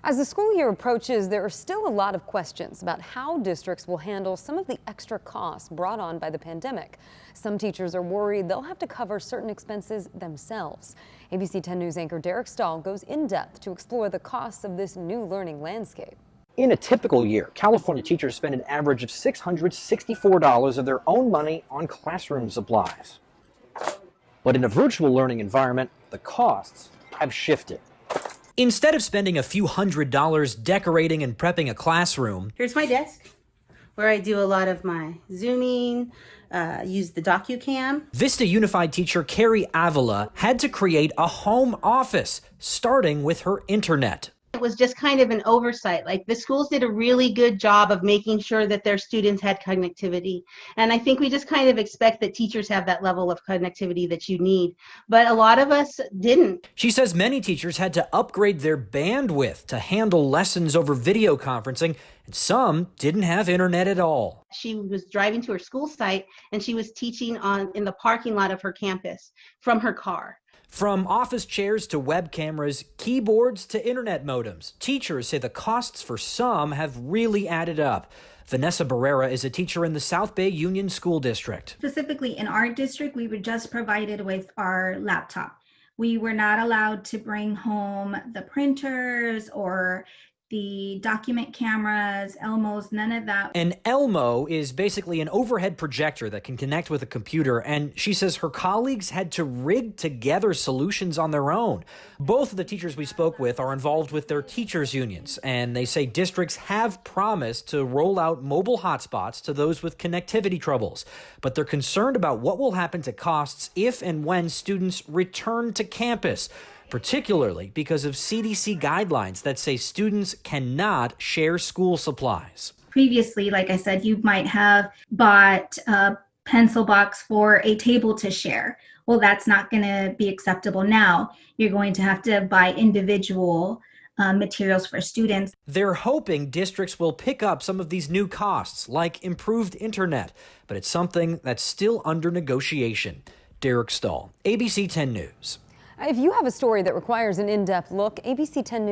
As the school year approaches, there are still a lot of questions about how districts will handle some of the extra costs brought on by the pandemic. Some teachers are worried they'll have to cover certain expenses themselves. ABC 10 News anchor Derek Stahl goes in depth to explore the costs of this new learning landscape. In a typical year, California teachers spend an average of $664 of their own money on classroom supplies. But in a virtual learning environment, the costs have shifted. Instead of spending a few $100s decorating and prepping a classroom, here's my desk where I do a lot of my Zooming, use the DocuCam. Vista Unified teacher Carrie Avila had to create a home office, starting with her internet. It was just kind of an oversight. Like, the schools did a really good job of making sure that their students had connectivity. And I think we just kind of expect that teachers have that level of connectivity that you need. But a lot of us didn't. She says many teachers had to upgrade their bandwidth to handle lessons over video conferencing, and some didn't have internet at all. She was driving to her school site and she was teaching in the parking lot of her campus from her car. From office chairs to web cameras, keyboards to internet modems, teachers say the costs for some have really added up. Vanessa Barrera is a teacher in the South Bay Union School District. Specifically in our district, we were just provided with our laptop. We were not allowed to bring home the printers or the document cameras, Elmos, none of that. An Elmo is basically an overhead projector that can connect with a computer, and she says her colleagues had to rig together solutions on their own. Both of the teachers we spoke with are involved with their teachers' unions, and they say districts have promised to roll out mobile hotspots to those with connectivity troubles, but they're concerned about what will happen to costs if and when students return to campus, particularly because of CDC guidelines that say students cannot share school supplies. Previously, like I said, you might have bought a pencil box for a table to share. Well, that's not going to be acceptable now. You're going to have to buy individual materials for students. They're hoping districts will pick up some of these new costs, like improved internet, but it's something that's still under negotiation. Derek Stahl, ABC 10 News. If you have a story that requires an in-depth look, ABC 10 News